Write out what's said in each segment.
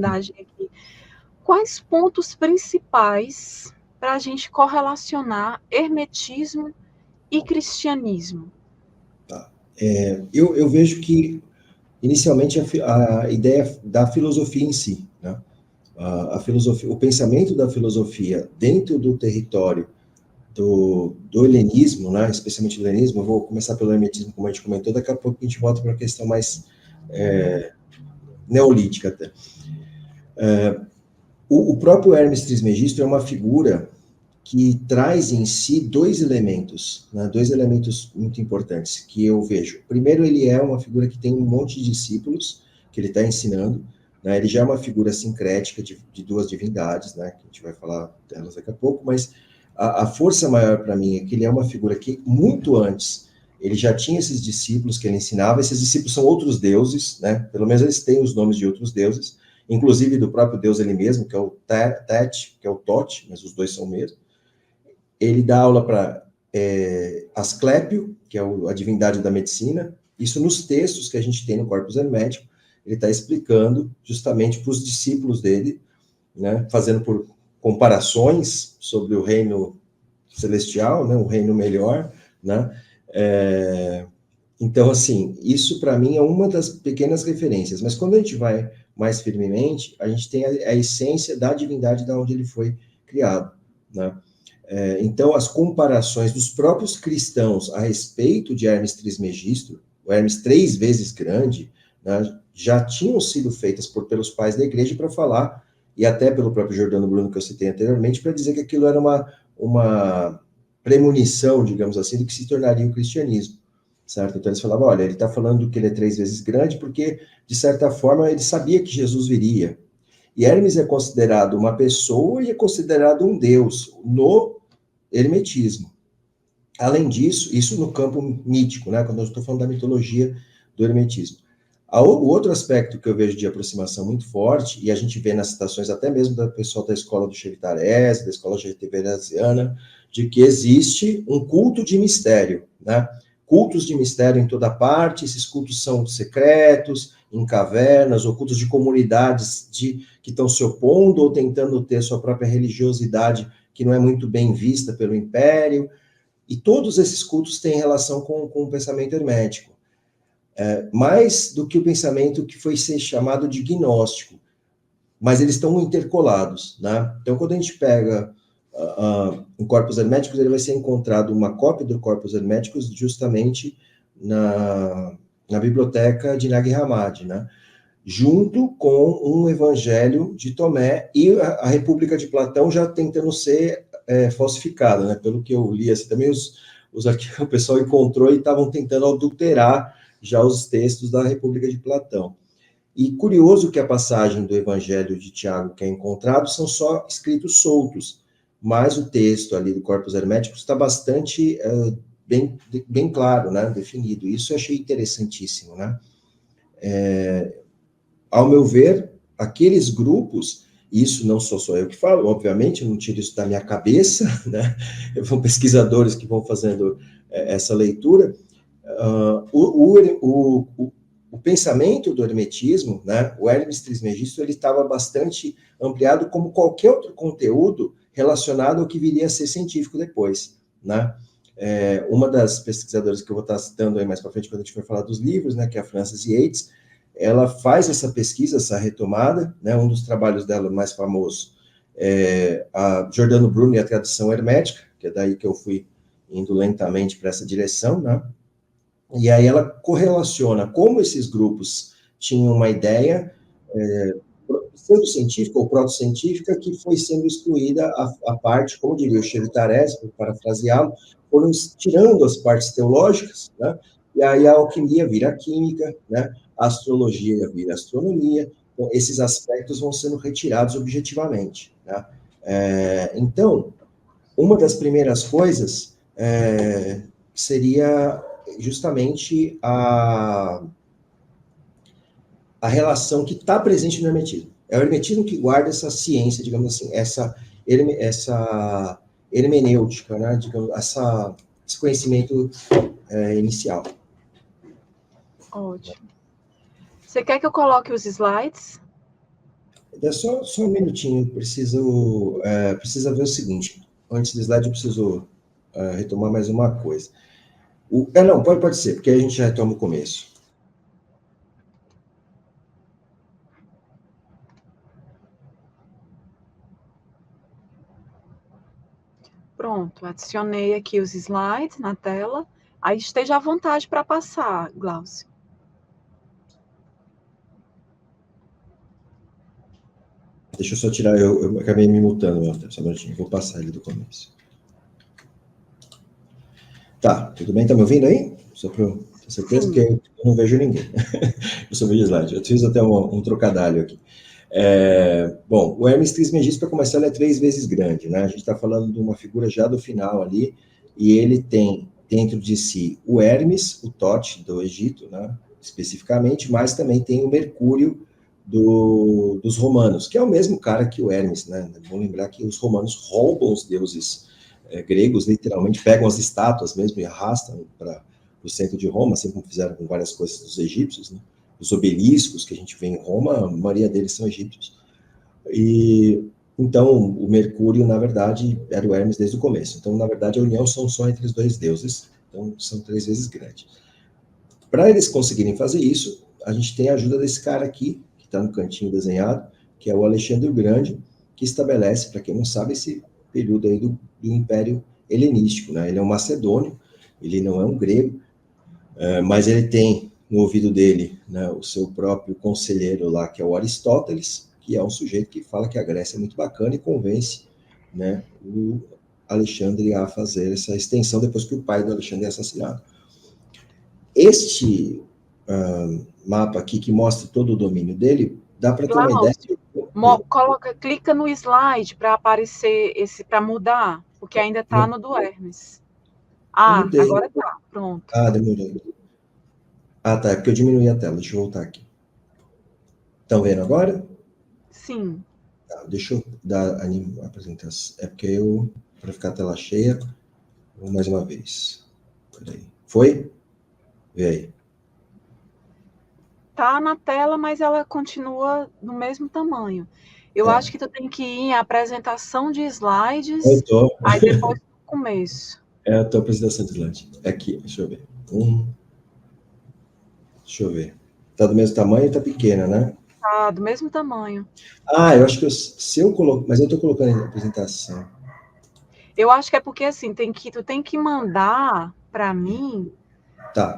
aqui. Quais pontos principais para a gente correlacionar hermetismo e cristianismo? Tá. Eu vejo que, inicialmente, a ideia da filosofia em si, né? A filosofia, o pensamento da filosofia dentro do território do helenismo, né? Especialmente do helenismo, eu vou começar pelo hermetismo, como a gente comentou, daqui a pouco a gente volta para a questão mais neolítica até. O próprio Hermes Trismegisto é uma figura que traz em si dois elementos, né, dois elementos muito importantes que eu vejo. Primeiro, ele é uma figura que tem um monte de discípulos que ele está ensinando, né, ele já é uma figura sincrética de duas divindades, né, que a gente vai falar delas daqui a pouco, mas a força maior para mim é que ele é uma figura que, muito antes, ele já tinha esses discípulos que ele ensinava, esses discípulos são outros deuses, né, pelo menos eles têm os nomes de outros deuses, inclusive do próprio deus ele mesmo, que é o Tet, que é o Tote, mas os dois são o mesmo. Ele dá aula para Asclépio, que é a divindade da medicina. Isso nos textos que a gente tem no Corpus Hermético, ele está explicando justamente para os discípulos dele, né, fazendo por comparações sobre o reino celestial, né, o reino melhor, né? Então, assim, isso para mim é uma das pequenas referências, mas quando a gente vai mais firmemente, a gente tem a essência da divindade da onde ele foi criado, né? Então, as comparações dos próprios cristãos a respeito de Hermes Trismegisto, o Hermes 3 vezes grande, né, já tinham sido feitas pelos pais da igreja para falar, e até pelo próprio Giordano Bruno, que eu citei anteriormente, para dizer que aquilo era uma premonição, digamos assim, do que se tornaria o cristianismo, certo? Então, eles falavam, olha, ele está falando que ele é 3 vezes grande porque, de certa forma, ele sabia que Jesus viria, e Hermes é considerado uma pessoa e é considerado um deus no hermetismo. Além disso, isso no campo mítico, né, quando eu estou falando da mitologia do hermetismo. O outro aspecto que eu vejo de aproximação muito forte, e a gente vê nas citações até mesmo do pessoal da escola do Chevitares, da escola gerteverasiana, de que existe um culto de mistério, né? Cultos de mistério em toda parte, esses cultos são secretos, em cavernas, ou cultos de comunidades que estão se opondo ou tentando ter sua própria religiosidade que não é muito bem vista pelo império, e todos esses cultos têm relação com o pensamento hermético. Mais do que o pensamento que foi ser chamado de gnóstico, mas eles estão intercolados, né? Então, quando a gente pega um Corpus Herméticos, ele vai ser encontrado uma cópia do Corpus Herméticos justamente na biblioteca de Nag Hammadi, né? Junto com um evangelho de Tomé e a República de Platão já tentando ser falsificada, né? Pelo que eu li, assim, também o pessoal encontrou e estavam tentando adulterar já os textos da República de Platão. E curioso que a passagem do Evangelho de Tiago que é encontrado são só escritos soltos, mas o texto ali do Corpus Hermético está bastante bem claro, né? Definido. Isso eu achei interessantíssimo, né? Ao meu ver, aqueles grupos, isso não sou só eu que falo, obviamente, eu não tiro isso da minha cabeça, né? São pesquisadores que vão fazendo essa leitura. O pensamento do hermetismo, né, o Hermes Trismegisto, ele estava bastante ampliado como qualquer outro conteúdo relacionado ao que viria a ser científico depois, né? Uma das pesquisadoras que eu vou estar citando aí mais para frente, quando a gente for falar dos livros, né, que é a Frances Yates, ela faz essa pesquisa, essa retomada, né, um dos trabalhos dela mais famoso é a Giordano Bruno e a tradição hermética, que é daí que eu fui indo lentamente para essa direção, né? E aí ela correlaciona como esses grupos tinham uma ideia pseudocientífica ou proto-científica que foi sendo excluída a parte, como diria o Chevitares, para parafraseá-lo, foram tirando as partes teológicas, né? E aí a alquimia vira a química, né? A astrologia vira a astronomia, então esses aspectos vão sendo retirados objetivamente, né? Então, uma das primeiras coisas seria justamente a relação que está presente no hermetismo. É o hermetismo que guarda essa ciência, digamos assim, essa hermenêutica, né, digamos, esse conhecimento inicial. Ótimo. Você quer que eu coloque os slides? Só um minutinho, precisa ver o seguinte. Antes do slide, eu preciso retomar mais uma coisa. Não, pode ser, porque aí a gente já retoma o começo. Pronto, adicionei aqui os slides na tela. Aí esteja à vontade para passar, Glaucio. Deixa eu só tirar, eu acabei me mutando, só um minutinho, vou passar ele do começo. Tá, tudo bem? Tá me ouvindo aí? Só para ter certeza, Sim. porque eu não vejo ninguém. Eu só vejo slide. Eu fiz até um trocadilho aqui. Bom, o Hermes Trismegisto, para começar, ele é 3 vezes grande, né? A gente está falando de uma figura já do final ali, e ele tem dentro de si o Hermes, o Tote do Egito, né? Especificamente, mas também tem o Mercúrio dos romanos, que é o mesmo cara que o Hermes, né? Vamos lembrar que os romanos roubam os deuses gregos, literalmente pegam as estátuas mesmo e arrastam para o centro de Roma, assim como fizeram com várias coisas dos egípcios, né? Os obeliscos que a gente vê em Roma, a maioria deles são egípcios. E então o Mercúrio, na verdade, era o Hermes desde o começo. Então, na verdade, a união são só entre os dois deuses. Então, são 3 vezes grandes. Para eles conseguirem fazer isso, a gente tem a ajuda desse cara aqui, que está no cantinho desenhado, que é o Alexandre o Grande, que estabelece, para quem não sabe, esse período aí do Império Helenístico, né? Ele é um macedônio, ele não é um grego, mas ele tem no ouvido dele, né, o seu próprio conselheiro lá, que é o Aristóteles, que é um sujeito que fala que a Grécia é muito bacana e convence, né, o Alexandre a fazer essa extensão depois que o pai do Alexandre é assassinado. Este mapa aqui, que mostra todo o domínio dele, dá para ter uma ideia. Clica no slide para aparecer para mudar, porque ainda está no do Hermes. Agora tá, pronto. Demorou. Tá, é porque eu diminuí a tela, deixa eu voltar aqui. Estão vendo agora? Sim. Tá, deixa eu dar a apresentação. É porque para ficar a tela cheia, vou mais uma vez. Peraí. Foi? Vê aí. Tá na tela, mas ela continua do mesmo tamanho. Eu acho que tu tem que ir em apresentação de slides, aí depois do começo. Eu tô apresentação de slide. Aqui, deixa eu ver. Deixa eu ver. Tá do mesmo tamanho ou tá pequena, né? Tá do mesmo tamanho. Eu acho que se eu coloco, mas eu tô colocando em apresentação. Eu acho que é porque assim, tu tem que mandar para mim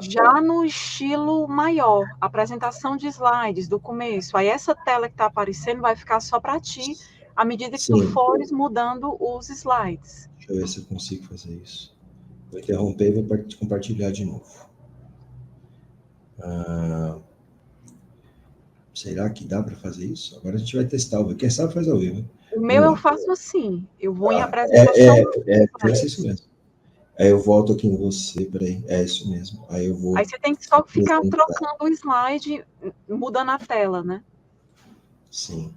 já no estilo maior, apresentação de slides do começo. Aí essa tela que está aparecendo vai ficar só para ti à medida que tu fores mudando os slides. Deixa eu ver se eu consigo fazer isso. Vou interromper e vou compartilhar de novo. Será que dá para fazer isso? Agora a gente vai testar. Quem sabe faz ao vivo. O meu eu faço assim. Eu vou em apresentação. Parece isso mesmo. Aí eu volto aqui em você, peraí. É isso mesmo. Aí você tem que só ficar trocando o slide, mudando a tela, né? Sim.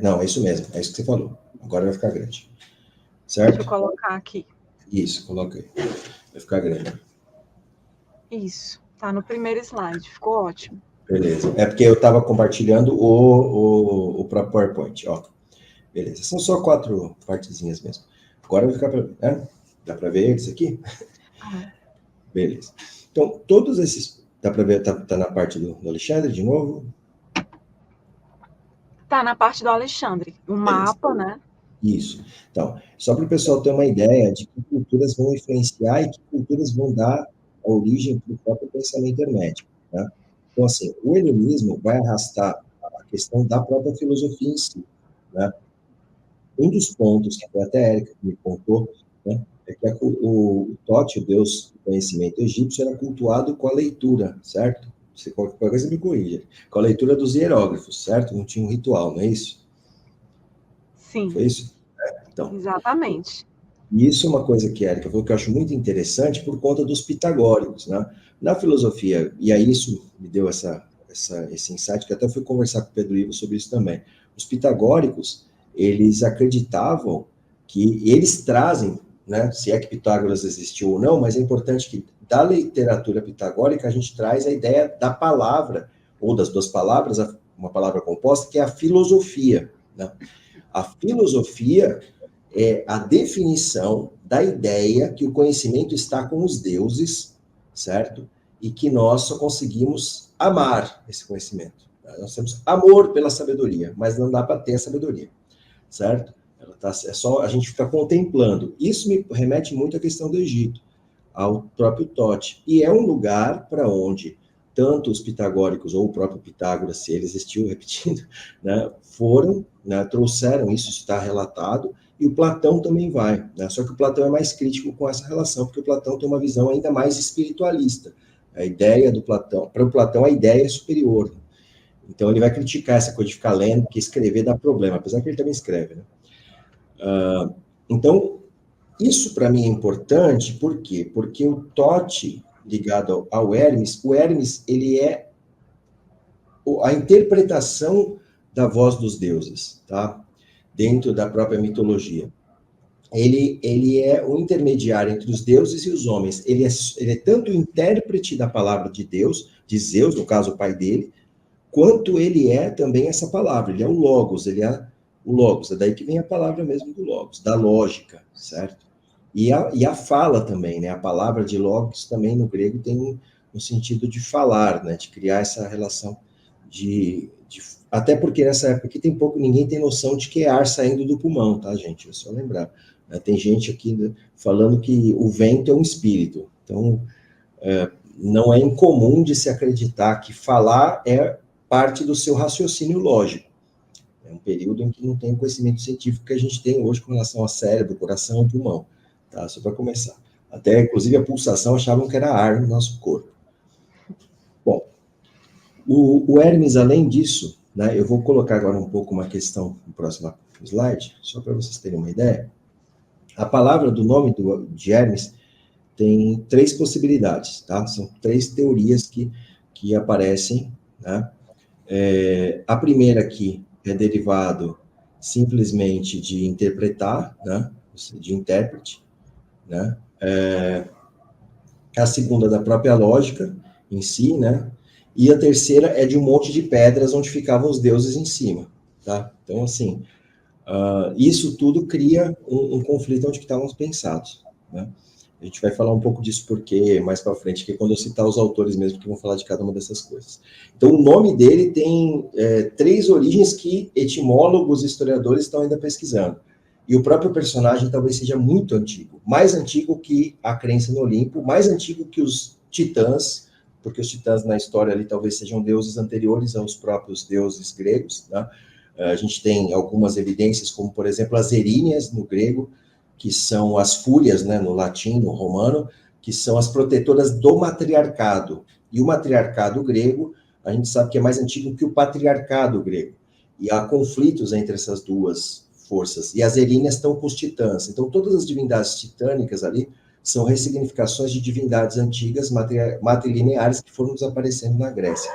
Não, é isso mesmo. É isso que você falou. Agora vai ficar grande. Certo? Deixa eu colocar aqui. Isso, coloca aí. Vai ficar grande. Isso. Tá no primeiro slide. Ficou ótimo. Beleza. É porque eu estava compartilhando o próprio PowerPoint. Ó. Beleza. São só 4 partezinhas mesmo. Agora vai ficar para... Dá para ver eles aqui? Beleza. Então, todos esses... Dá para ver, tá na parte do Alexandre de novo? Tá na parte do Alexandre. O mapa, né? Isso. Então, só para o pessoal ter uma ideia de que culturas vão influenciar e que culturas vão dar a origem para o próprio pensamento hermético. Né? Então, assim, o helenismo vai arrastar a questão da própria filosofia em si. Né? Um dos pontos, que até a Érica me contou, né, é que o Tote, o deus do conhecimento egípcio, era cultuado com a leitura, certo? Se qualquer coisa me corrija. Com a leitura dos hieróglifos, certo? Não tinha um ritual, não é isso? Sim. Foi isso? Então, exatamente. E isso é uma coisa que a Érica falou que eu acho muito interessante por conta dos pitagóricos, né? Na filosofia, e aí isso me deu esse insight, que até fui conversar com o Pedro Ivo sobre isso também. Os pitagóricos, eles acreditavam que eles trazem, né, se é que Pitágoras existiu ou não, mas é importante que da literatura pitagórica a gente traz a ideia da palavra, ou das 2 palavras, uma palavra composta, que é a filosofia, né? A filosofia é a definição da ideia que o conhecimento está com os deuses, certo? E que nós só conseguimos amar esse conhecimento. Nós temos amor pela sabedoria, mas não dá para ter a sabedoria, certo? É só a gente ficar contemplando. Isso me remete muito à questão do Egito, ao próprio Tote. E é um lugar para onde tanto os pitagóricos, ou o próprio Pitágoras, se ele existiu, repetindo, né, foram, né, trouxeram, isso está relatado, e o Platão também vai, né? Só que o Platão é mais crítico com essa relação, porque o Platão tem uma visão ainda mais espiritualista. A ideia do Platão, para o Platão a ideia é superior. Né? Então ele vai criticar essa coisa de ficar lendo, que escrever dá problema, apesar que ele também escreve. Né? Então, isso para mim é importante, por quê? Porque o Tote, ligado ao Hermes, o Hermes, ele é a interpretação da voz dos deuses, tá? Dentro da própria mitologia. Ele é o intermediário entre os deuses e os homens. Ele é tanto o intérprete da palavra de Deus, de Zeus, no caso o pai dele, quanto ele é também essa palavra. Ele é o Logos, ele é o Logos. É daí que vem a palavra mesmo do Logos, da lógica, certo? E a fala também, né? A palavra de Logos também no grego tem um sentido de falar, né? De criar essa relação até porque nessa época aqui ninguém tem noção de que é ar saindo do pulmão, tá, gente? É só lembrar. Tem gente aqui falando que o vento é um espírito. Então, não é incomum de se acreditar que falar é parte do seu raciocínio lógico. É um período em que não tem o conhecimento científico que a gente tem hoje com relação ao cérebro, coração e pulmão. Tá? Só para começar. Até, inclusive, a pulsação achavam que era ar no nosso corpo. Bom, o Hermes, além disso, né, eu vou colocar agora um pouco uma questão no próximo slide, só para vocês terem uma ideia. A palavra do nome de Hermes tem 3 possibilidades, tá? São 3 teorias que aparecem, né? A primeira aqui é derivado simplesmente de interpretar, né? De intérprete, né? A segunda da própria lógica em si, né? E a terceira é de um monte de pedras onde ficavam os deuses em cima, tá? Então, assim, isso tudo cria um conflito onde estávamos pensados, né? A gente vai falar um pouco disso porque mais para frente, que é quando eu citar os autores mesmo que vão falar de cada uma dessas coisas. Então, o nome dele tem 3 origens que etimólogos e historiadores estão ainda pesquisando. E o próprio personagem talvez seja muito antigo, mais antigo que a crença no Olimpo, mais antigo que os titãs, porque os titãs na história ali talvez sejam deuses anteriores aos próprios deuses gregos, né? A gente tem algumas evidências, como, por exemplo, as eríneas, no grego, que são as fúrias, né, no latim, no romano, que são as protetoras do matriarcado. E o matriarcado grego, a gente sabe que é mais antigo que o patriarcado grego. E há conflitos entre essas duas forças. E as eríneas estão com os titãs. Então, todas as divindades titânicas ali são ressignificações de divindades antigas, matrilineares, que foram desaparecendo na Grécia,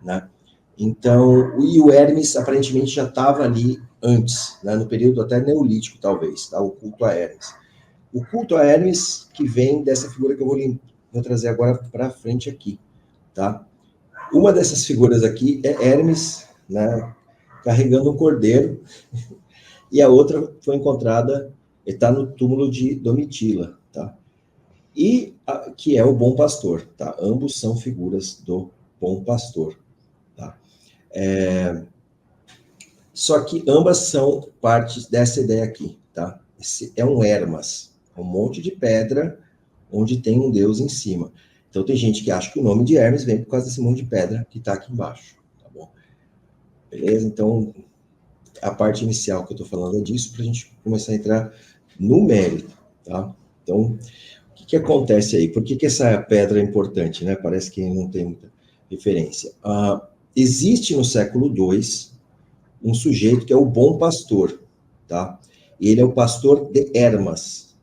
né? Então, e o Hermes aparentemente já estava ali antes, né, no período até neolítico, talvez, tá? O culto a Hermes. O culto a Hermes que vem dessa figura que eu vou trazer agora para frente aqui, tá? Uma dessas figuras aqui é Hermes, né, carregando um cordeiro, e a outra foi encontrada, está no túmulo de Domitila, tá? E que é o bom pastor, tá? Ambos são figuras do bom pastor. Só que ambas são partes dessa ideia aqui, tá? Esse é um Hermas, um monte de pedra onde tem um deus em cima. Então tem gente que acha que o nome de Hermes vem por causa desse monte de pedra que está aqui embaixo, tá bom? Beleza? Então a parte inicial que eu estou falando é disso para a gente começar a entrar no mérito, tá? Então o que acontece aí? Por que essa pedra é importante, né? Parece que não tem muita referência. Existe no século II um sujeito que é o bom pastor, tá? Ele é o pastor de Hermas,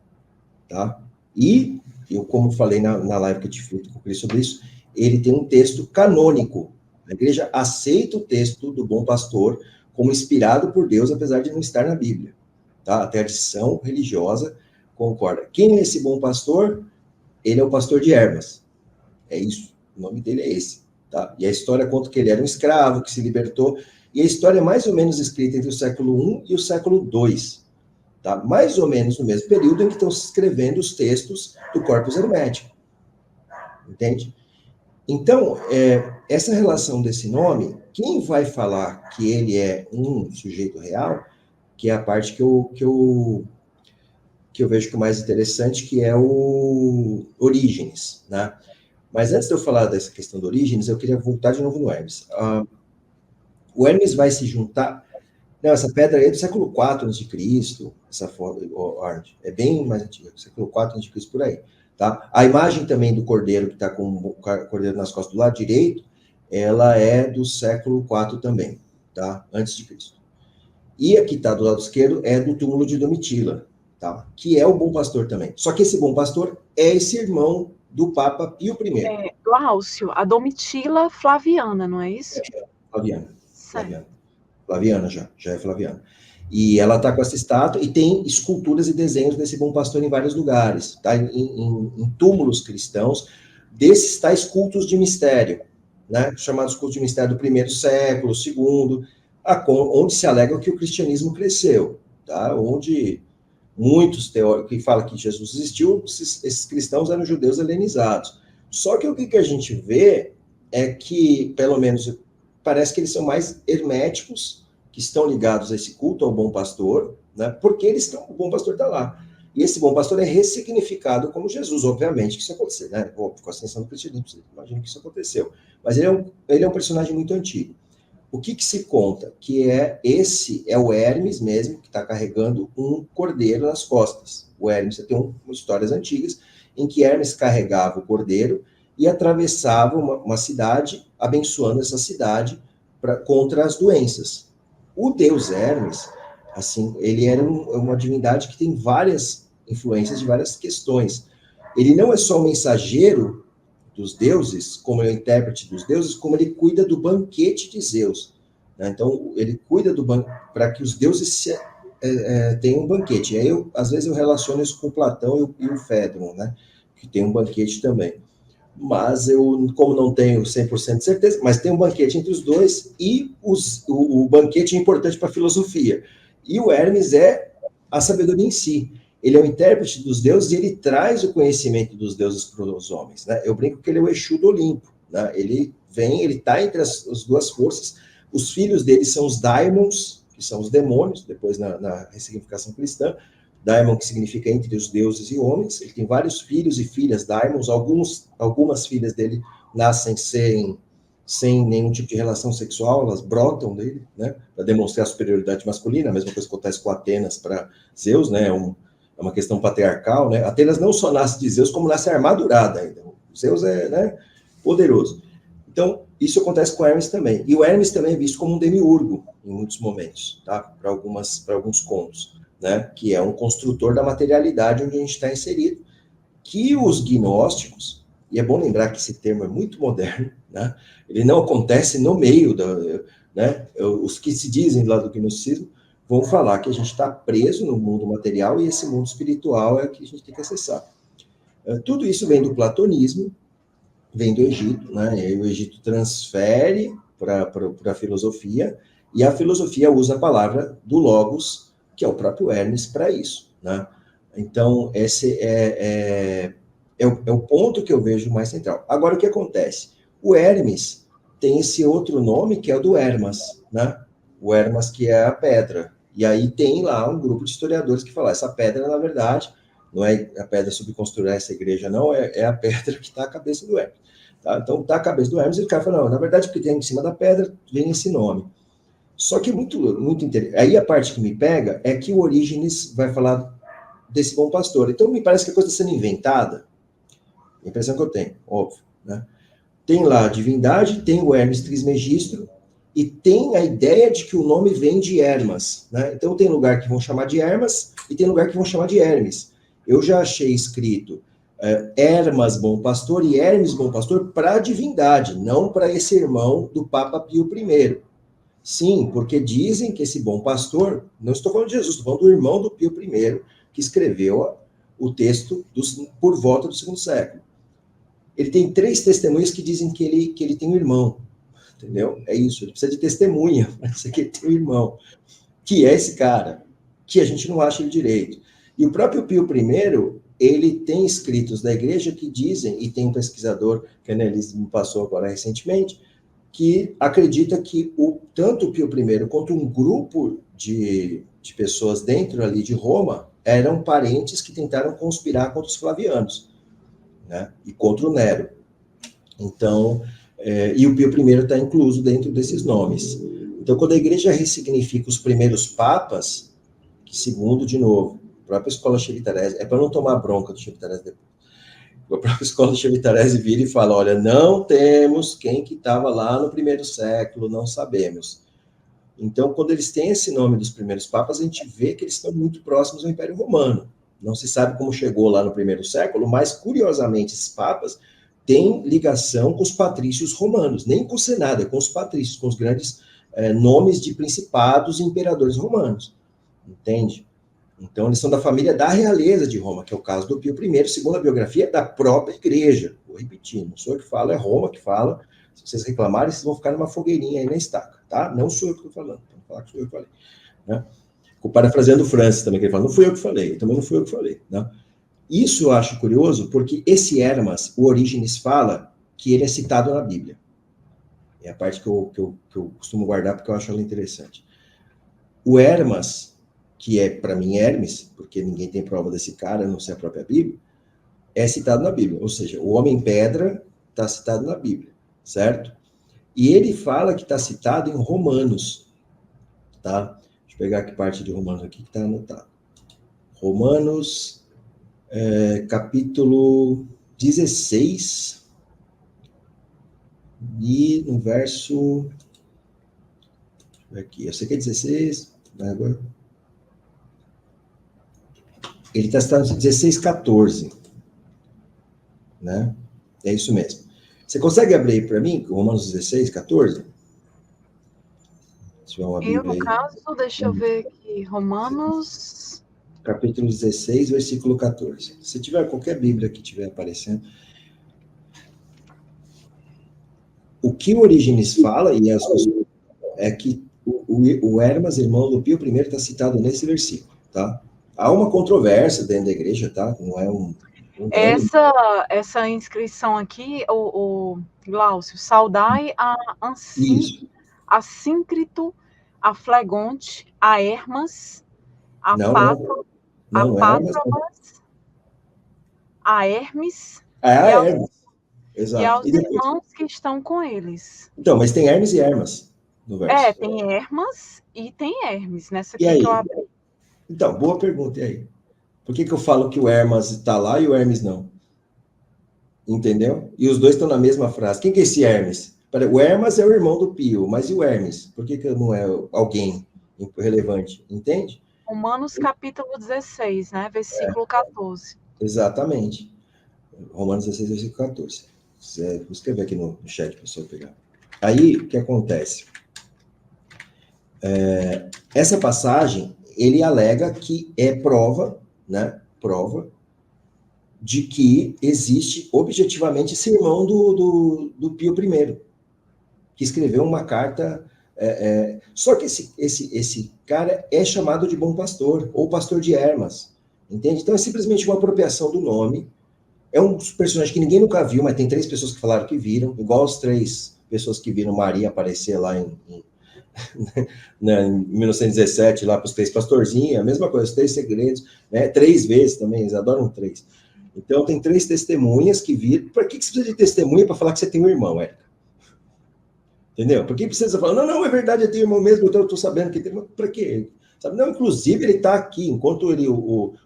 tá? E eu, como falei na live que eu tive feito com o Cris sobre isso, ele tem um texto canônico. A igreja aceita o texto do bom pastor como inspirado por Deus, apesar de não estar na Bíblia, tá? A tradição religiosa concorda. Quem é esse bom pastor? Ele é o pastor de Hermas. É isso. O nome dele é esse. tá? E a história conta que ele era um escravo, que se libertou, e a história é mais ou menos escrita entre o século I e o século II, tá? Mais ou menos no mesmo período em que estão se escrevendo os textos do Corpus Hermético, entende? Então, essa relação desse nome, quem vai falar que ele é um sujeito real, que é a parte que eu vejo que é mais interessante, que é o Orígenes, né? Mas antes de eu falar dessa questão do Orígenes, eu queria voltar de novo no Hermes. O Hermes vai se juntar... Não, essa pedra aí é do século IV a.C., essa forma, é bem mais antiga, século IV a.C., por aí. Tá? A imagem também do cordeiro, que está com o cordeiro nas costas do lado direito, ela é do século IV também, tá? Antes de Cristo. E a que está do lado esquerdo é do túmulo de Domitila, tá? Que é o Bom Pastor também. Só que esse Bom Pastor é esse irmão do Papa Pio I. Glaucio, a Domitila Flaviana, não é isso? Flaviana já é Flaviana. E ela está com essa estátua e tem esculturas e desenhos desse Bom Pastor em vários lugares, tá? Em túmulos cristãos, desses tais cultos de mistério, né? Chamados cultos de mistério do primeiro século, segundo, onde se alega que o cristianismo cresceu, tá? Onde muitos teóricos que falam que Jesus existiu, esses cristãos eram judeus helenizados. Só que o que a gente vê é que, pelo menos, parece que eles são mais herméticos, que estão ligados a esse culto ao Bom Pastor, né? Porque o Bom Pastor está lá. E esse Bom Pastor é ressignificado como Jesus, obviamente que isso aconteceu, né? Com a ascensão do cristianismo, imagino que isso aconteceu. Mas ele é um personagem muito antigo. O que se conta? Que esse é o Hermes mesmo, que está carregando um cordeiro nas costas. O Hermes, você tem histórias antigas, em que Hermes carregava o cordeiro e atravessava uma cidade, abençoando essa cidade contra as doenças. O deus Hermes, assim, ele era uma divindade que tem várias influências de várias questões. Ele não é só o mensageiro dos deuses, como ele é o intérprete dos deuses, como ele cuida do banquete de Zeus, né? Então, ele cuida para que os deuses tenham um banquete. E aí, às vezes, eu relaciono isso com Platão e o Fédon, né? Que tem um banquete também. Mas eu, como não tenho 100% de certeza, mas tem um banquete entre os dois, e o banquete é importante para a filosofia. E o Hermes é a sabedoria em si. Ele é o intérprete dos deuses e ele traz o conhecimento dos deuses para os homens, né? Eu brinco que ele é o Exu do Olimpo, né? Ele está entre as duas forças. Os filhos dele são os daimons, que são os demônios, depois na ressignificação cristã. Daimon, que significa entre os deuses e homens. Ele tem vários filhos e filhas daimons. Algumas filhas dele nascem sem nenhum tipo de relação sexual, elas brotam dele, né, para demonstrar a superioridade masculina. A mesma coisa que acontece com Atenas para Zeus, né, é uma questão patriarcal, né. Atenas não só nasce de Zeus, como nasce armadurada ainda. Zeus é, né, poderoso. Então, isso acontece com Hermes também. E o Hermes também é visto como um demiurgo em muitos momentos, tá, para alguns contos, né, que é um construtor da materialidade onde a gente está inserido, que os gnósticos, e é bom lembrar que esse termo é muito moderno, né, ele não acontece no meio né, os que se dizem lá do gnosticismo vão falar que a gente está preso no mundo material e esse mundo espiritual é o que a gente tem que acessar. Tudo isso vem do platonismo, vem do Egito, né, e aí o Egito transfere para a filosofia, e a filosofia usa a palavra do Logos, que é o próprio Hermes, para isso, né? Então, esse é o ponto que eu vejo mais central. Agora, o que acontece? O Hermes tem esse outro nome, que é o do Hermas, né? O Hermas, que é a pedra. E aí tem lá um grupo de historiadores que falam, essa pedra, na verdade, não é a pedra sobre construir essa igreja, não, é a pedra que está a cabeça do Hermes. Tá? Então, está a cabeça do Hermes, e o cara fala, não, na verdade, porque tem em cima da pedra, vem esse nome. Só que muito interessante. Aí a parte que me pega é que o Orígenes vai falar desse bom pastor. Então me parece que a coisa está sendo inventada. A impressão que eu tenho, óbvio, né? Tem lá a divindade, tem o Hermes Trismegistro, e tem a ideia de que o nome vem de Hermas, né? Então tem lugar que vão chamar de Hermas e tem lugar que vão chamar de Hermes. Eu já achei escrito Hermas Bom Pastor e Hermes Bom Pastor para a divindade, não para esse irmão do Papa Pio I. Sim, porque dizem que esse bom pastor, não estou falando de Jesus, estou falando do irmão do Pio I, que escreveu o texto por volta do segundo século. ele tem 3 testemunhas que dizem que ele tem um irmão, entendeu? É isso, ele precisa de testemunha para dizer que ele tem um irmão, que é esse cara, que a gente não acha ele direito. E o próprio Pio I, ele tem escritos da igreja que dizem, e tem um pesquisador, que a Annelise me passou agora recentemente, que acredita que tanto o Pio I quanto um grupo de pessoas dentro ali de Roma eram parentes que tentaram conspirar contra os flavianos, né? E contra o Nero. Então, e o Pio I está incluso dentro desses nomes. Então, quando a igreja ressignifica os primeiros papas, que segundo, de novo, a própria escola Cheviterese, é para não tomar bronca do Cheviterese depois, a própria escola Cheviterese vira e fala, olha, não temos quem que estava lá no primeiro século, não sabemos. Então, quando eles têm esse nome dos primeiros papas, a gente vê que eles estão muito próximos ao Império Romano. Não se sabe como chegou lá no primeiro século, mas, curiosamente, esses papas têm ligação com os patrícios romanos, nem com o Senado, é com os patrícios, com os grandes nomes de principados e imperadores romanos, entende? Então, eles são da família da realeza de Roma, que é o caso do Pio I, segundo a biografia da própria igreja. Vou repetir, não sou eu que falo, é Roma que fala. Se vocês reclamarem, vocês vão ficar numa fogueirinha aí na estaca, tá? Não sou eu que estou falando, para não falar que sou eu que falei. Né? Parafraseando o Francis também, que ele fala, não fui eu que falei, também não fui eu que falei. Né? Isso eu acho curioso, porque esse Hermas, o Orígenes fala que ele é citado na Bíblia. É a parte que eu costumo guardar, porque eu acho ela interessante. O Hermas, que é, para mim, Hermes, porque ninguém tem prova desse cara, a não ser a própria Bíblia, é citado na Bíblia. Ou seja, o homem-pedra está citado na Bíblia, certo? E ele fala que está citado em Romanos, tá? Deixa eu pegar aqui parte de Romanos aqui que está anotado. Romanos, capítulo 16, e no verso... Aqui, eu sei que é 16, agora... Ele está citado em 16, 14, né? É isso mesmo. Você consegue abrir aí para mim, Romanos 16, 14? Se tiver uma Bíblia no caso, deixa eu ver aqui, Romanos... Capítulo 16, versículo 14. Se tiver qualquer Bíblia que estiver aparecendo. O que o Orígenes fala, e é que o Hermas, irmão do Pio I, está citado nesse versículo, tá? Há uma controvérsia dentro da igreja, tá? Não é um essa inscrição aqui, o Glaucio, saudai a Assíncrito, a Flegonte, a Hermas, a Pátrobas, a Hermes, exato. E aos irmãos que estão com eles. Então, mas tem Hermes e Hermas no verso. Tem Hermas e tem Hermes, nessa aqui que eu abri. Então, boa pergunta, e aí? Por que eu falo que o Hermas está lá e o Hermes não? Entendeu? E os dois estão na mesma frase. Quem que é esse Hermes? O Hermas é o irmão do Pio, mas e o Hermes? Por que não é alguém relevante? Entende? Romanos capítulo 16, né? Versículo 14. Exatamente. Romanos 16, versículo 14. Vou escrever aqui no chat para o pessoal pegar. Aí, o que acontece? Essa passagem, ele alega que é prova, né? Prova de que existe objetivamente esse irmão do Pio I, que escreveu uma carta. Só que esse cara é chamado de bom pastor, ou pastor de Hermas, entende? Então é simplesmente uma apropriação do nome. É um personagem que ninguém nunca viu, mas tem 3 pessoas que falaram que viram, igual as 3 pessoas que viram Maria aparecer lá em 1917, lá para os 3 pastorzinhos, a mesma coisa, os 3 segredos, né? 3 vezes também, eles adoram 3. Então, tem 3 testemunhas que viram. Para que você precisa de testemunha para falar que você tem um irmão, Érica? Entendeu? Por que precisa falar, não, é verdade, eu tenho irmão mesmo, então eu estou sabendo que tem. Para quê? Sabe? Não, inclusive, ele está aqui, enquanto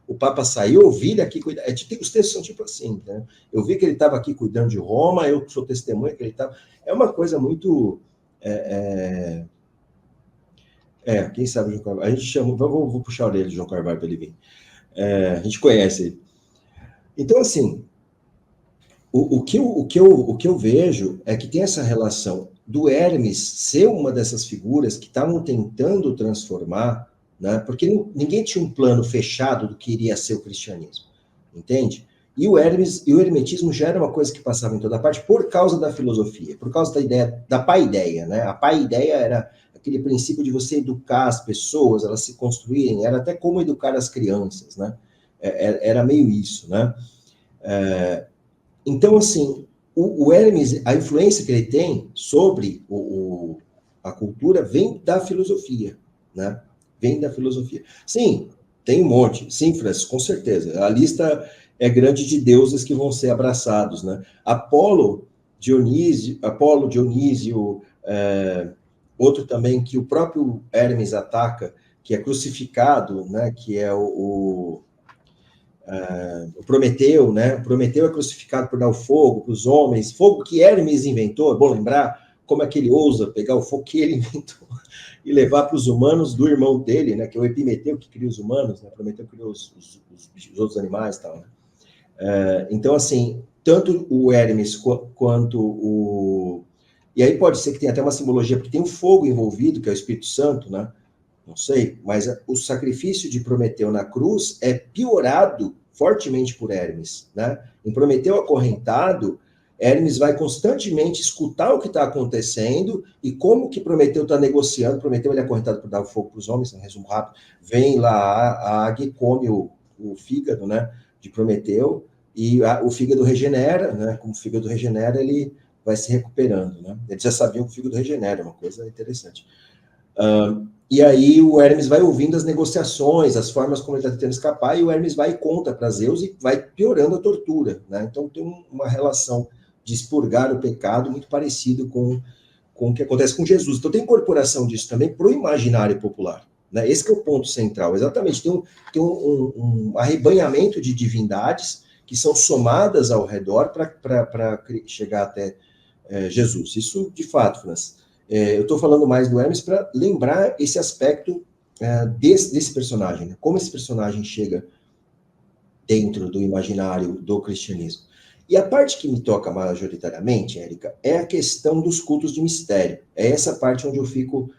o Papa saiu, eu vi ele aqui cuidar. Os textos são tipo assim, né? Eu vi que ele estava aqui cuidando de Roma, eu sou testemunha que ele estava. É uma coisa muito. Quem sabe o João Carvalho? A gente chama. Vou puxar a orelha do João Carvalho para ele vir. A gente conhece ele. Então, assim, o que eu vejo é que tem essa relação do Hermes ser uma dessas figuras que estavam tentando transformar, né? Porque ninguém tinha um plano fechado do que iria ser o cristianismo, entende? E o hermetismo já era uma coisa que passava em toda parte por causa da filosofia, por causa da ideia, da paideia, né? A paideia era aquele princípio de você educar as pessoas, elas se construírem, era até como educar as crianças, né? Era meio isso, né? Então, assim, o Hermes, a influência que ele tem sobre a cultura vem da filosofia, né? Vem da filosofia. Sim, tem um monte. Sim, Francis, com certeza. A lista é grande de deuses que vão ser abraçados, né? Apolo, Dionísio, outro também que o próprio Hermes ataca, que é crucificado, né? Que é o Prometeu, né? O Prometeu é crucificado por dar o fogo para os homens, fogo que Hermes inventou, é bom lembrar como é que ele ousa pegar o fogo que ele inventou e levar para os humanos do irmão dele, né? Que é o Epimeteu, que cria os humanos, né? Prometeu criou os outros animais e tal, né? Então, assim, tanto o Hermes quanto o... E aí pode ser que tenha até uma simbologia, porque tem o fogo envolvido, que é o Espírito Santo, né? Não sei, mas o sacrifício de Prometeu na cruz é piorado fortemente por Hermes, né? Em Prometeu acorrentado, Hermes vai constantemente escutar o que está acontecendo e como que Prometeu está negociando. Prometeu ele é acorrentado por dar o fogo para os homens, um resumo rápido. Vem lá a águia e come o fígado, né, de Prometeu, e o fígado regenera, né? Como o fígado regenera, ele vai se recuperando, né? Eles já sabiam que o fígado regenera, uma coisa interessante. E aí o Hermes vai ouvindo as negociações, as formas como ele está tentando escapar, e o Hermes vai e conta para Zeus e vai piorando a tortura, né? Então tem uma relação de expurgar o pecado muito parecido com o que acontece com Jesus. Então tem incorporação disso também para o imaginário popular, né? Esse que é o ponto central, exatamente. Tem um arrebanhamento de divindades que são somadas ao redor para chegar até Jesus. Isso, de fato, Francis. Eu estou falando mais do Hermes para lembrar esse aspecto desse personagem, né? Como esse personagem chega dentro do imaginário do cristianismo. E a parte que me toca majoritariamente, Érica, é a questão dos cultos de mistério. É essa parte onde eu fico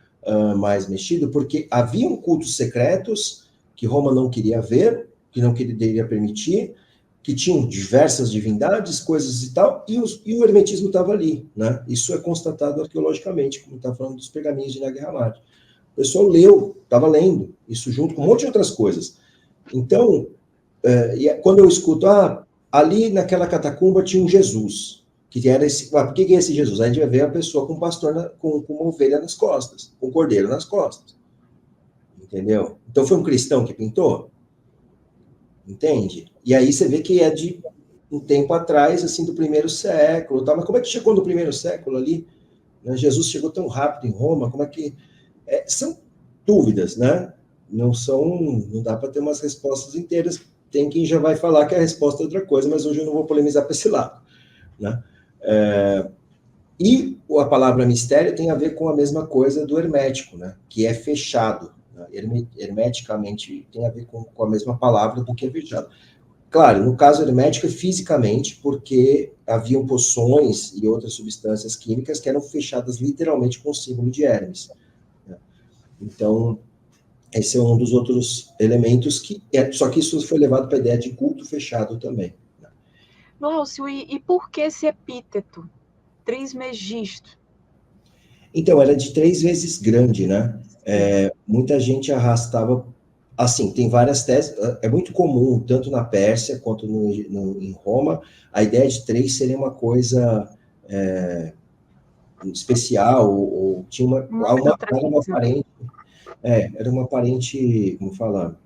mais mexido, porque haviam cultos secretos que Roma não queria ver, que não queria permitir, que tinham diversas divindades, coisas e tal, e o hermetismo estava ali, né? Isso é constatado arqueologicamente, como está falando dos pergaminhos de Nag Hammadi. O pessoal estava lendo, isso junto com um monte de outras coisas. Então, quando eu escuto, ali naquela catacumba tinha um Jesus, que era esse, por que é esse Jesus? Aí a gente vai ver a pessoa com um pastor, com uma ovelha nas costas, com um cordeiro nas costas. Entendeu? Então foi um cristão que pintou? Entende? E aí você vê que é de um tempo atrás, assim, do primeiro século, tá? Mas como é que chegou no primeiro século ali? Jesus chegou tão rápido em Roma, como é que... são dúvidas, né? Não dá para ter umas respostas inteiras, tem quem já vai falar que a resposta é outra coisa, mas hoje eu não vou polemizar para esse lado, né? E a palavra mistério tem a ver com a mesma coisa do hermético, né? Que é fechado. Hermeticamente tem a ver com a mesma palavra do que é fechado. Claro, no caso hermético é fisicamente, porque haviam poções e outras substâncias químicas que eram fechadas literalmente com o símbolo de Hermes. Então, esse é um dos outros elementos só que isso foi levado para a ideia de culto fechado também. Glaucio, e por que esse epíteto, Trismegisto? Então, era de 3 vezes grande, né? Muita gente arrastava... Assim, tem várias teses, é muito comum, tanto na Pérsia quanto em Roma, a ideia de 3 seria uma coisa especial, ou tinha uma aparente... era uma aparente, como fala,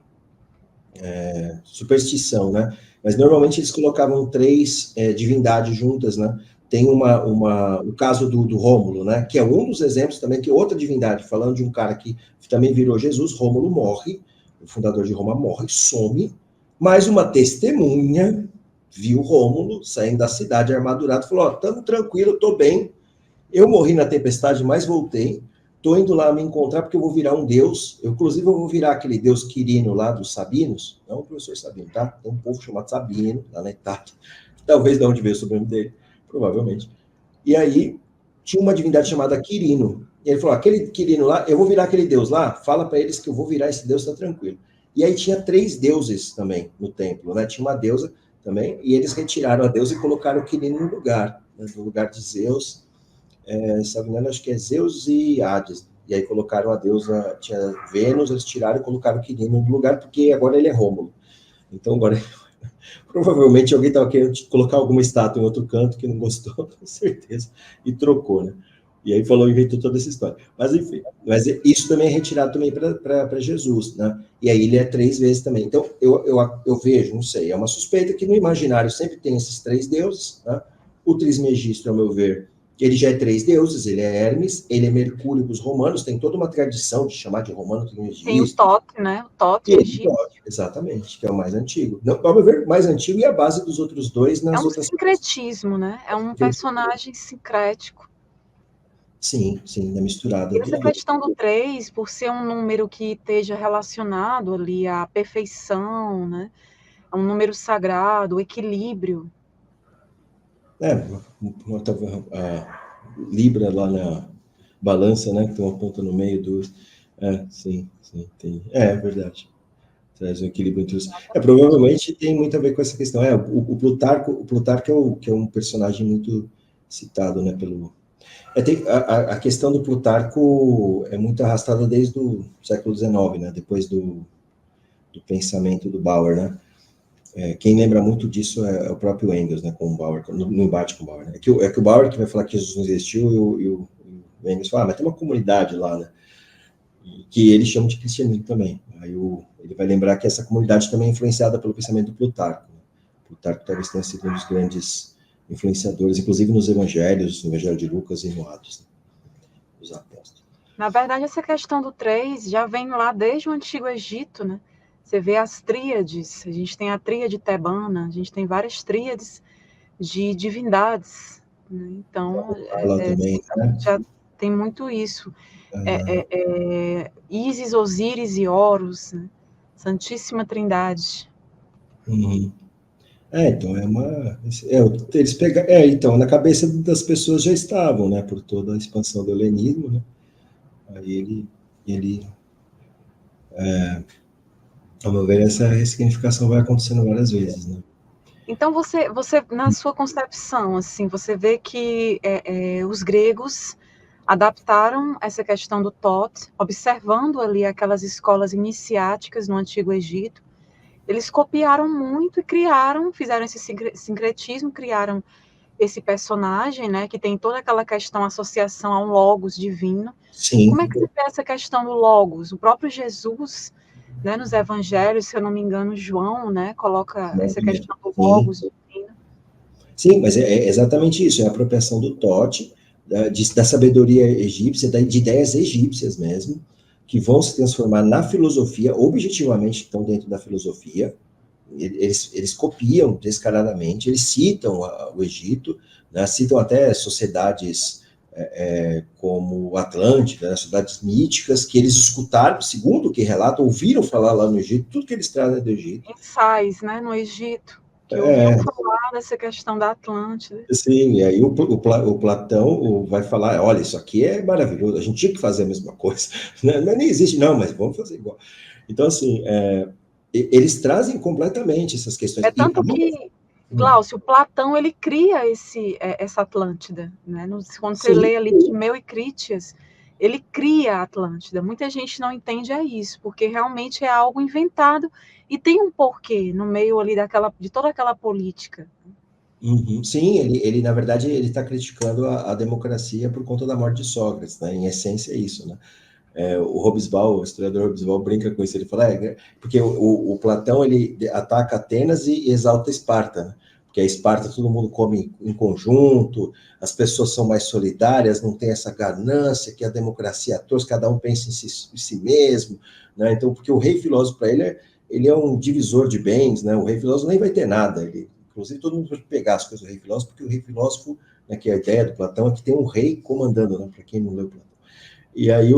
superstição, né? Mas normalmente eles colocavam 3 divindades juntas, né? Tem o caso do Rômulo, né? Que é um dos exemplos também, que outra divindade, falando de um cara que também virou Jesus, Rômulo morre, o fundador de Roma morre, some, mas uma testemunha viu Rômulo saindo da cidade armadurado, falou, estamos tranquilo, estou bem, eu morri na tempestade, mas voltei, estou indo lá me encontrar porque eu vou virar um deus, inclusive eu vou virar aquele deus Quirino lá dos Sabinos, não o professor Sabino, tá? Tem um povo chamado Sabino, lá na Itália, talvez de onde veio o sobrenome dele, provavelmente. E aí, tinha uma divindade chamada Quirino, e ele falou, aquele Quirino lá, eu vou virar aquele deus lá, fala para eles que eu vou virar esse deus, tá tranquilo. E aí tinha 3 deuses também no templo, né? Tinha uma deusa também, e eles retiraram a deusa e colocaram o Quirino no lugar, né, no lugar de Zeus, se não me engano, acho que é Zeus e Hades, e aí colocaram a deusa, tinha Vênus, eles tiraram e colocaram o Quirino no lugar, porque agora ele é Rômulo. Então, agora, provavelmente alguém estava querendo colocar alguma estátua em outro canto que não gostou, com certeza, e trocou, né? E aí inventou toda essa história. Mas, enfim, isso também é retirado também para Jesus, né? E aí ele é 3 vezes também. Então, eu vejo, não sei, é uma suspeita que no imaginário sempre tem esses 3 deuses, né? O Trismegisto, ao meu ver, ele já é 3 deuses, ele é Hermes, ele é Mercúrio dos romanos, tem toda uma tradição de chamar de romano Trismegisto. Tem o Tote, né? O Tote egípcio. Exatamente, que é o mais antigo. Não, ao meu ver, mais antigo e a base dos outros 2 nas outras... É um sincretismo, né? É um personagem sincrético. Sim, é misturada. E essa questão do 3, por ser um número que esteja relacionado ali à perfeição, né? É um número sagrado, o equilíbrio. A Libra lá na balança, né? Que tem uma ponta no meio do... sim, tem. É verdade. Traz um equilíbrio entre os... provavelmente tem muito a ver com essa questão. O Plutarco que é um personagem muito citado, né? A questão do Plutarco é muito arrastada desde o século XIX, né? Depois do pensamento do Bauer, né? Quem lembra muito disso é o próprio Engels, né? Com o Bauer, no embate com o Bauer. Né? É que o Bauer que vai falar que Jesus não existiu e o Engels fala, mas tem uma comunidade lá, né? Que ele chama de cristianismo também. Aí ele vai lembrar que essa comunidade também é influenciada pelo pensamento do Plutarco. Né? Plutarco talvez tenha sido um dos grandes influenciadores, inclusive nos evangelhos, no Evangelho de Lucas e no Atos, né? Os apóstolos. Na verdade, essa questão do 3 já vem lá desde o Antigo Egito, né? Você vê as tríades, a gente tem a tríade tebana, a gente tem várias tríades de divindades, né? Então, também, né? já tem muito isso. Ísis, Osíris e Horus, né? Santíssima Trindade. Uhum. Então, eles pegaram... então, na cabeça das pessoas já estavam, né? Por toda a expansão do helenismo, né? Aí ele ao meu ver, essa ressignificação vai acontecendo várias vezes, né? Então, você na sua concepção, assim, você vê que os gregos adaptaram essa questão do Thoth, observando ali aquelas escolas iniciáticas no Antigo Egito. Eles copiaram muito e fizeram esse sincretismo, criaram esse personagem, né, que tem toda aquela questão, associação a um logos divino. Sim. Como é que você vê essa questão do logos? O próprio Jesus, né, nos evangelhos, se eu não me engano, João, né, coloca essa questão do logos divino. Sim, mas é exatamente isso, é a apropriação do Thoth, da sabedoria egípcia, de ideias egípcias mesmo, que vão se transformar na filosofia, objetivamente estão dentro da filosofia. Eles copiam descaradamente, eles citam o Egito, né, citam até sociedades como Atlântida, né, sociedades míticas, que eles escutaram, segundo o que relatam, ouviram falar lá no Egito, tudo que eles trazem do Egito. Ensaios, né, no Egito, que ouviam falar dessa questão da Atlântida. Sim, e aí o Platão vai falar, olha, isso aqui é maravilhoso, a gente tinha que fazer a mesma coisa, né? Mas nem existe, não, mas vamos fazer igual. Então, assim, eles trazem completamente essas questões. Tanto que, Glaucio, Platão, ele cria essa Atlântida, né? Quando você lê ali Timeu e Crítias, ele cria a Atlântida. Muita gente não entende isso, porque realmente é algo inventado e tem um porquê no meio ali de toda aquela política. Uhum. Sim, ele na verdade, ele está criticando a democracia por conta da morte de Sócrates, né? Em essência é isso, né? O historiador Hobsbawm brinca com isso, ele fala, porque o Platão, ele ataca Atenas e exalta Esparta, né? Porque a Esparta todo mundo come em conjunto, as pessoas são mais solidárias, não tem essa ganância, que a democracia todos, cada um pensa em si mesmo, né? Então, porque o rei filósofo, para ele é um divisor de bens, né? O rei filósofo nem vai ter nada, inclusive todo mundo pode pegar as coisas do rei filósofo, porque o rei filósofo, né, que é a ideia do Platão, é que tem um rei comandando, né? Para quem não leu Platão. E aí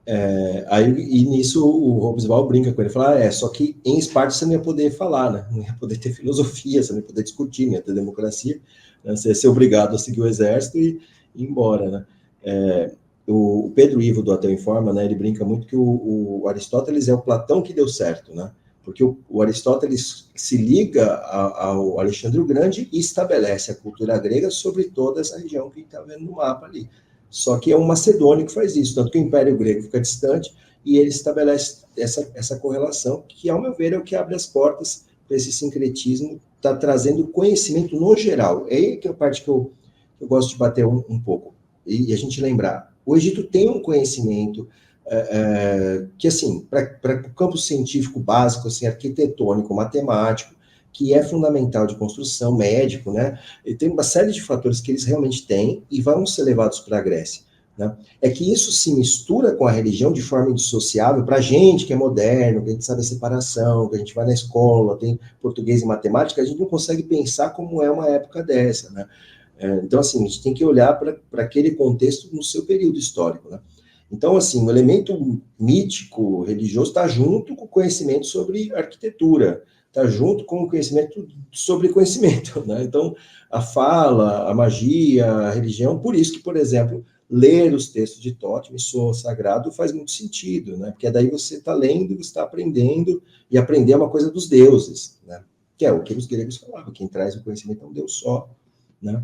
e nisso o Hobsbawm brinca com ele, fala, só que em Esparta você não ia poder falar, né? Não ia poder ter filosofia, você não ia poder discutir, não ia ter democracia, né? Você ia ser obrigado a seguir o exército e ir embora, né? O Pedro Ivo do Ateu Informa, né? Ele brinca muito que o Aristóteles é o Platão que deu certo, né? porque o Aristóteles se liga ao Alexandre o Grande e estabelece a cultura grega sobre toda essa região que está vendo no mapa ali. Só que é um macedônio que faz isso, tanto que o Império Grego fica distante e ele estabelece essa correlação, que, ao meu ver, é o que abre as portas para esse sincretismo, está trazendo conhecimento no geral. É aí que é a parte que eu gosto de bater um pouco. E a gente lembrar, o Egito tem um conhecimento que, assim, para o campo científico básico, assim, arquitetônico, matemático, que é fundamental de construção, médico, né? E tem uma série de fatores que eles realmente têm e vão ser levados para a Grécia, né? É que isso se mistura com a religião de forma indissociável para a gente que é moderno, que a gente sabe a separação, que a gente vai na escola, tem português e matemática, a gente não consegue pensar como é uma época dessa, né? Então, assim, a gente tem que olhar para aquele contexto no seu período histórico, né? Então, assim, o elemento mítico, religioso, está junto com o conhecimento sobre arquitetura, está junto com o conhecimento sobre conhecimento, né? Então, a fala, a magia, a religião, por isso que, por exemplo, ler os textos de Tótimo e Soa Sagrado faz muito sentido, né? Porque daí você está lendo, você está aprendendo, e aprender é uma coisa dos deuses, né? Que é o que os gregos falavam, quem traz o conhecimento é um Deus só, né?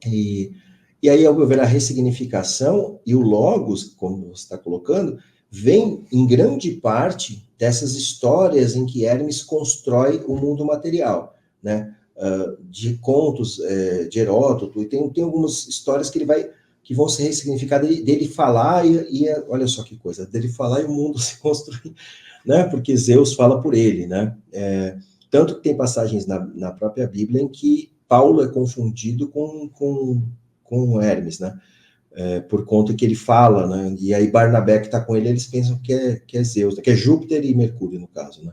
E aí, ao meu ver, a ressignificação e o logos, como você está colocando, vem em grande parte dessas histórias em que Hermes constrói o mundo material, né? De contos de Heródoto, e tem algumas histórias que vão ser ressignificadas dele falar olha só que coisa, dele falar e o mundo se construir, né? Porque Zeus fala por ele, né? Tanto que tem passagens na própria Bíblia em que Paulo é confundido com Hermes, né? Por conta que ele fala, né? E aí Barnabé que está com ele, eles pensam que é Zeus, que é Júpiter e Mercúrio, no caso, né?